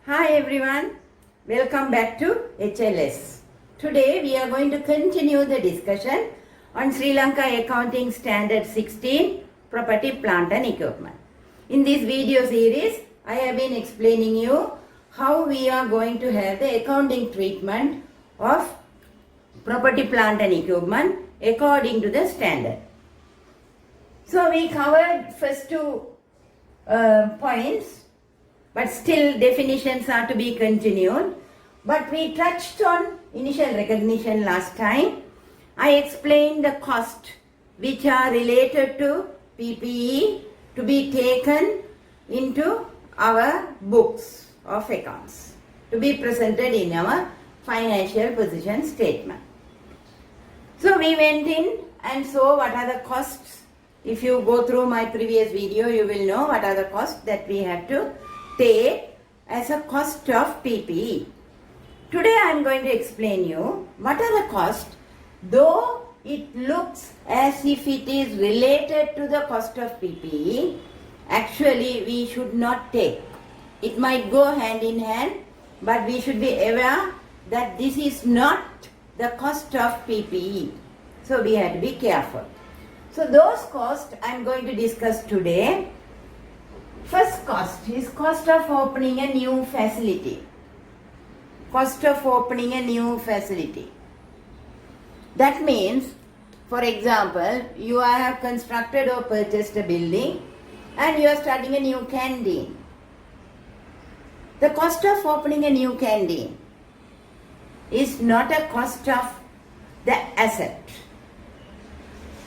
Hi everyone, welcome back to HLS. Today we are going to continue the discussion on Sri Lanka Accounting Standard 16, Property, Plant and Equipment. In this video series, I have been explaining you how we are going to have the accounting treatment of property, plant and equipment according to the standard. So we covered first two points, but still definitions are to be continued. But we touched on initial recognition last time. I explained the cost which are related to PPE to be taken into our books of accounts, to be presented in our financial position statement. So we went in and saw what are the costs. If you go through my previous video, you will know what are the costs that we have to take as a cost of PPE. Today I am going to explain you what are the costs, though it looks as if it is related to the cost of PPE, actually we should not take. It might go hand in hand, but we should be aware that this is not the cost of PPE. So we have to be careful. So those costs I am going to discuss today. First cost is cost of opening a new facility. Cost of opening a new facility. That means, for example, you have constructed or purchased a building and you are starting a new canteen. The cost of opening a new canteen is not a cost of the asset.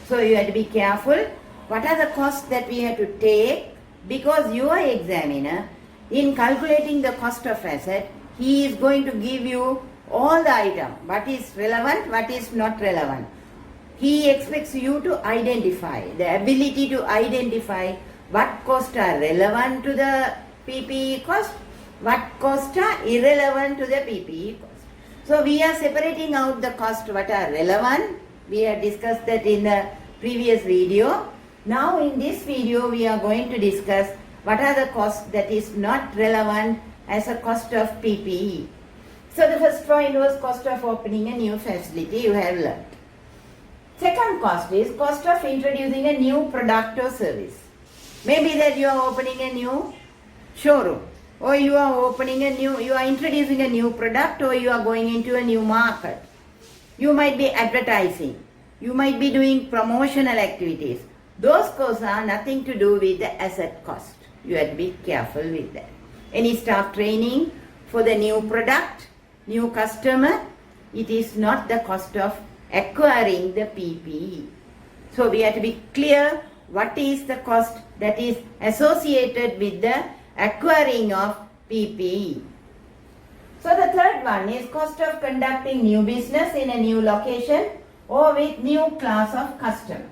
So you have to be careful. What are the costs that we have to take? Because your examiner, in calculating the cost of asset, he is going to give you all the item, what is relevant, what is not relevant. He expects you to identify, the ability to identify what costs are relevant to the PPE cost, what costs are irrelevant to the PPE cost. So we are separating out the costs what are relevant. We have discussed that in the previous video. Now in this video we are going to discuss what are the costs that is not relevant as a cost of PPE. So the first point was cost of opening a new facility, you have learned. Second cost is cost of introducing a new product or service. Maybe that you are opening a new showroom, or you are introducing a new product, or you are going into a new market. You might be advertising, you might be doing promotional activities. Those costs are nothing to do with the asset cost. You have to be careful with that. Any staff training for the new product, new customer, it is not the cost of acquiring the PPE. So we have to be clear what is the cost that is associated with the acquiring of PPE. So the third one is cost of conducting new business in a new location or with new class of customer.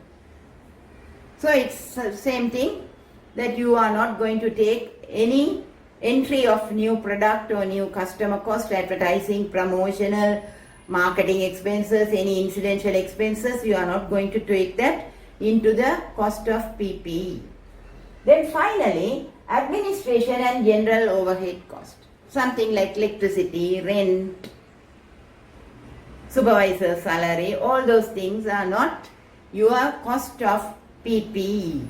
So it's the same thing, that you are not going to take any entry of new product or new customer cost, advertising, promotional, marketing expenses, any incidental expenses, you are not going to take that into the cost of PPE. Then finally, administration and general overhead cost. Something like electricity, rent, supervisor salary, all those things are not your cost of PPE.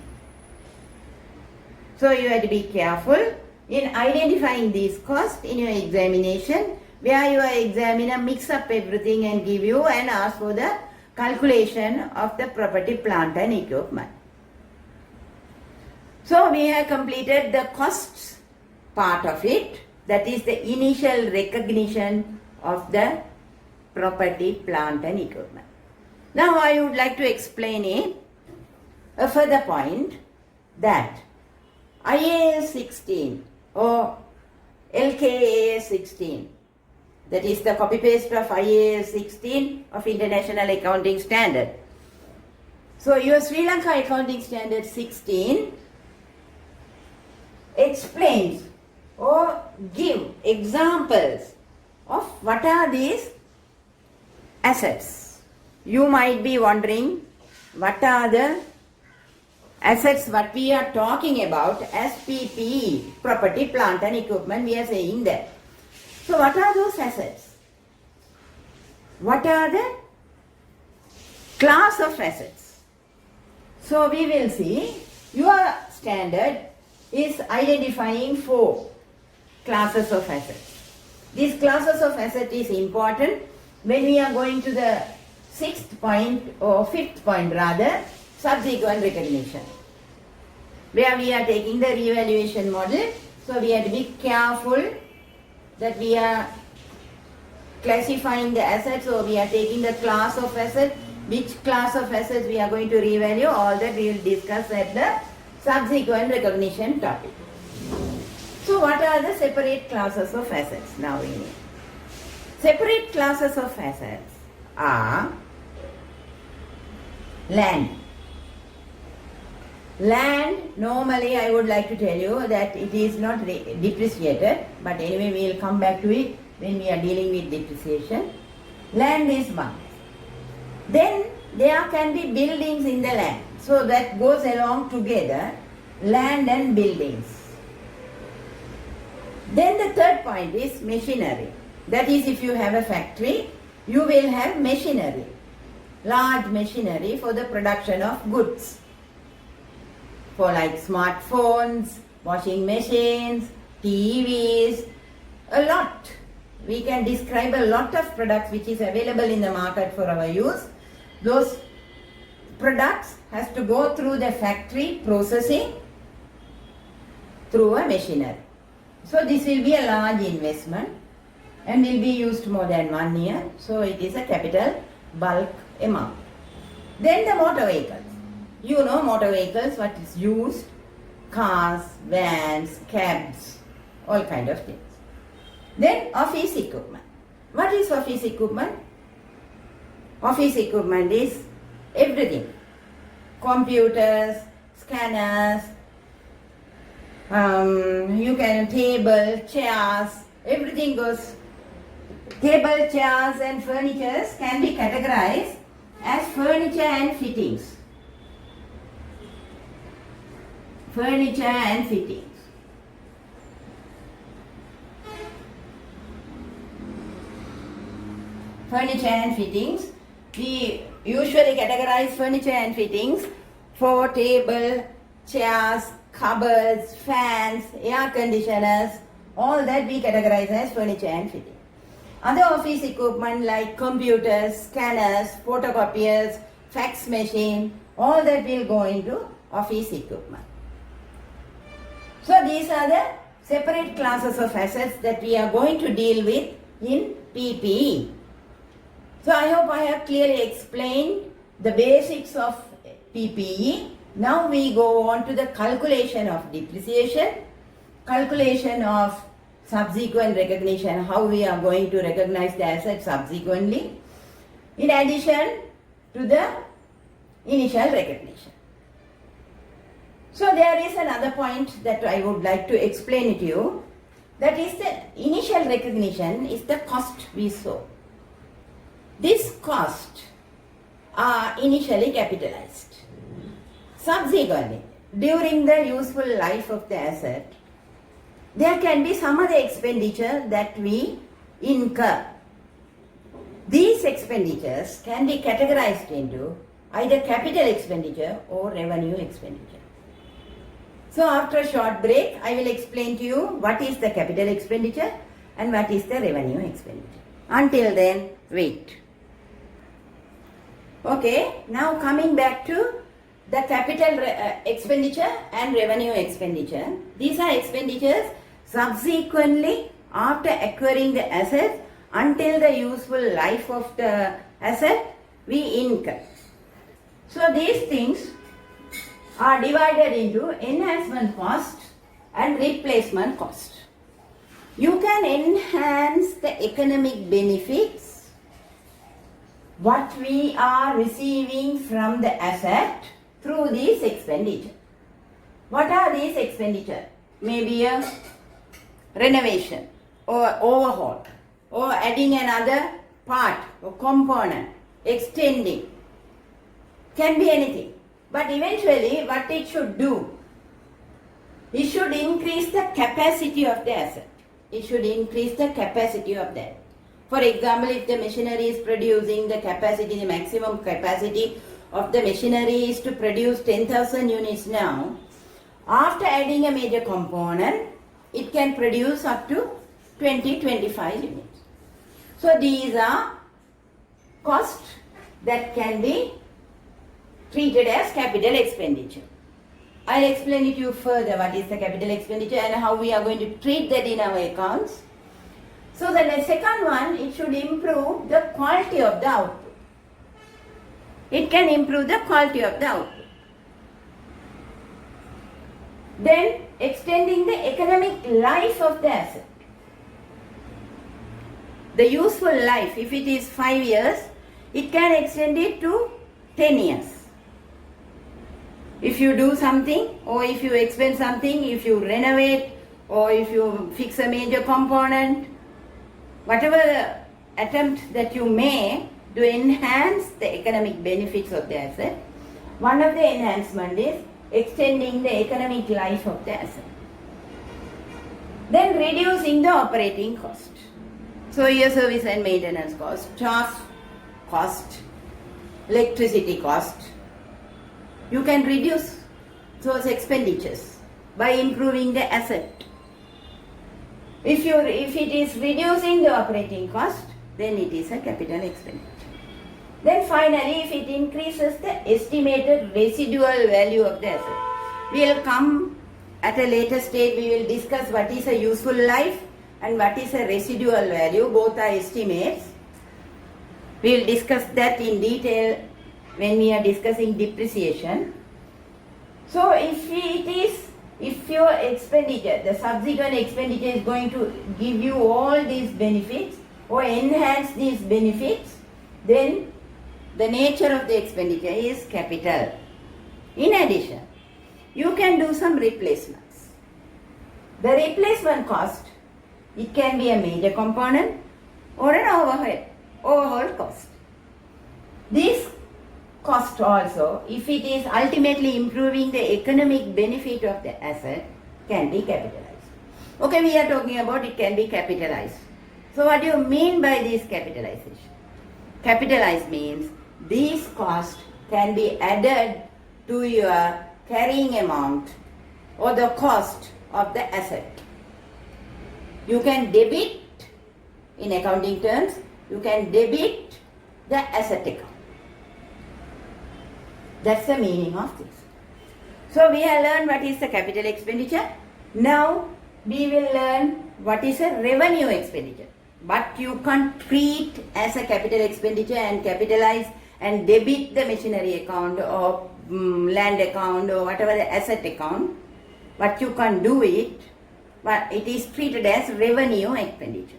So you have to be careful in identifying these costs in your examination, where your examiner mix up everything and give you and ask for the calculation of the property, plant and equipment. So we have completed the costs part of it, that is the initial recognition of the property, plant and equipment. Now I would like to explain a further point, that IAS 16 or LKAS 16, that is the copy paste of IAS 16 of International Accounting Standard. So your Sri Lanka Accounting Standard 16 explains or give examples of what are these assets. You might be wondering what are the assets what we are talking about as PPE, property, plant and equipment, we are saying that. So what are those assets? What are the class of assets? So we will see your standard is identifying 4 classes of assets. These classes of asset is important when we are going to the 6th point or 5th point rather, subsequent recognition, where we are taking the revaluation model. So we have to be careful that we are classifying the assets, so we are taking the class of asset, which class of assets we are going to revalue, all that we will discuss at the subsequent recognition topic. So what are the separate classes of assets now we need? Separate classes of assets are land. Land, normally I would like to tell you that it is not depreciated, but anyway we will come back to it when we are dealing with depreciation. Land is one. Then there can be buildings in the land. So that goes along together, land and buildings. Then the third point is machinery. That is, if you have a factory, you will have machinery, large machinery for the production of goods. For like smartphones, washing machines, TVs, a lot. We can describe a lot of products which is available in the market for our use. Those products has to go through the factory processing through a machinery. So this will be a large investment and will be used more than 1 year. So it is a capital bulk amount. Then the motor vehicles. You know motor vehicles, what is used, cars, vans, cabs, all kind of things. Then office equipment. What is office equipment? Office equipment is everything. Computers, scanners, you can table, chairs, everything goes. Table, chairs and furnitures can be categorized as furniture and fittings. Furniture and fittings. Furniture and fittings. We usually categorize furniture and fittings for table, chairs, cupboards, fans, air conditioners, all that we categorize as furniture and fittings. Other office equipment like computers, scanners, photocopiers, fax machine, all that will go into office equipment. So these are the separate classes of assets that we are going to deal with in PPE. So I hope I have clearly explained the basics of PPE. Now we go on to the calculation of depreciation, calculation of subsequent recognition, how we are going to recognize the asset subsequently, in addition to the initial recognition. So there is another point that I would like to explain to you. That is the initial recognition is the cost we saw. This cost are initially capitalized. Subsequently, during the useful life of the asset, there can be some other expenditure that we incur. These expenditures can be categorized into either capital expenditure or revenue expenditure. So after a short break, I will explain to you what is the capital expenditure and what is the revenue expenditure. Until then, wait. Okay, now coming back to the capital expenditure and revenue expenditure. These are expenditures subsequently after acquiring the assets until the useful life of the asset we incur. So these things are divided into enhancement cost and replacement cost. You can enhance the economic benefits what we are receiving from the asset through these expenditure. What are these expenditure? Maybe a renovation or overhaul or adding another part or component, extending. Can be anything. But eventually what it should do, it should increase the capacity of the asset. It should increase the capacity of that. For example, if the machinery is producing the capacity, the maximum capacity of the machinery is to produce 10,000 units now, after adding a major component, it can produce up to 20-25 units. So these are costs that can be treated as capital expenditure. I'll explain it to you further what is the capital expenditure and how we are going to treat that in our accounts. So the second one, it should improve the quality of the output. It can improve the quality of the output. Then extending the economic life of the asset. The useful life, if it is 5 years, it can extend it to 10 years. If you do something, or if you expend something, if you renovate, or if you fix a major component, whatever attempt that you make to enhance the economic benefits of the asset, one of the enhancement is extending the economic life of the asset. Then reducing the operating cost. So your service and maintenance cost, staff cost, electricity cost, you can reduce those expenditures by improving the asset. If it is reducing the operating cost, then it is a capital expenditure. Then finally, if it increases the estimated residual value of the asset, we will come at a later stage, we will discuss what is a useful life and what is a residual value. Both are estimates. We will discuss that in detail when we are discussing depreciation. So if your expenditure, the subsequent expenditure is going to give you all these benefits or enhance these benefits, then the nature of the expenditure is capital. In addition, you can do some replacements. The replacement cost, it can be a major component or an overhaul cost. This cost also, if it is ultimately improving the economic benefit of the asset, can be capitalized. Okay, we are talking about it can be capitalized. So what do you mean by this capitalization? Capitalized means these costs can be added to your carrying amount or the cost of the asset. You can debit, in accounting terms, you can debit the asset account. That's the meaning of this. So we have learned what is the capital expenditure. Now we will learn what is a revenue expenditure. But you can't treat as a capital expenditure and capitalize and debit the machinery account or land account or whatever the asset account. But you can't do it, but it is treated as revenue expenditure.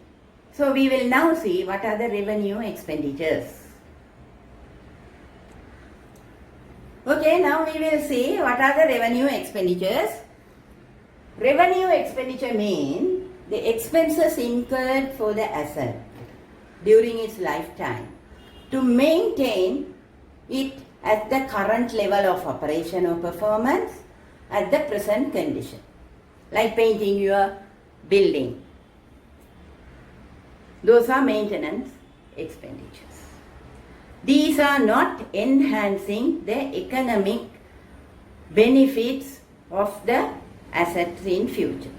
So we will now see what are the revenue expenditures. Okay, now we will see what are the revenue expenditures. Revenue expenditure means the expenses incurred for the asset during its lifetime to maintain it at the current level of operation or performance at the present condition. Like painting your building. Those are maintenance expenditures. These are not enhancing the economic benefits of the assets in future.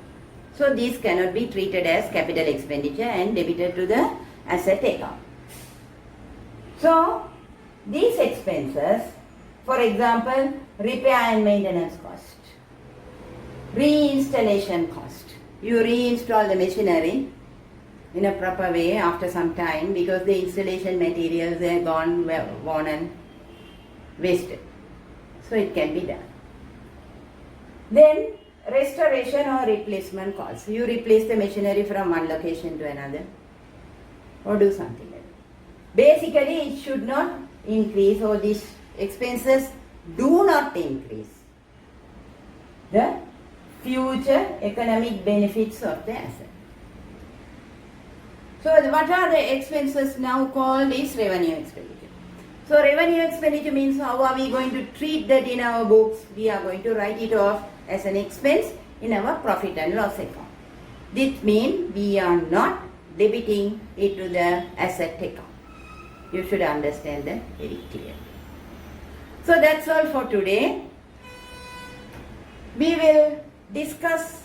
So these cannot be treated as capital expenditure and debited to the asset account. So these expenses, for example, repair and maintenance cost, reinstallation cost. You reinstall the machinery in a proper way after some time because the installation materials are gone, worn and wasted. So it can be done. Then restoration or replacement costs. You replace the machinery from one location to another or do something like that. Basically it should not increase, or these expenses do not increase the future economic benefits of the asset. So what are the expenses now called is revenue expenditure. So revenue expenditure means how are we going to treat that in our books? We are going to write it off as an expense in our profit and loss account. This means we are not debiting it to the asset account. You should understand that very clearly. So that's all for today. We will discuss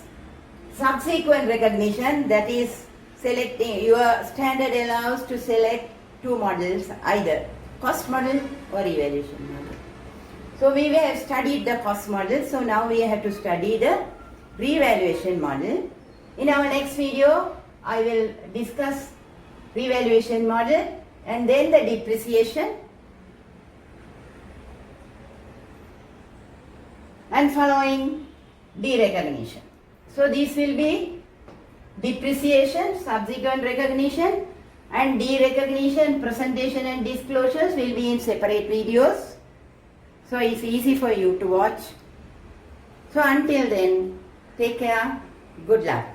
subsequent recognition, that is selecting, your standard allows to select two models, either cost model or evaluation model. So we have studied the cost model, so now we have to study the revaluation model. In our next video, I will discuss revaluation model and then the depreciation, and following derecognition. So this will be depreciation, subsequent recognition, and derecognition, presentation and disclosures will be in separate videos. So it's easy for you to watch. So until then, take care, good luck.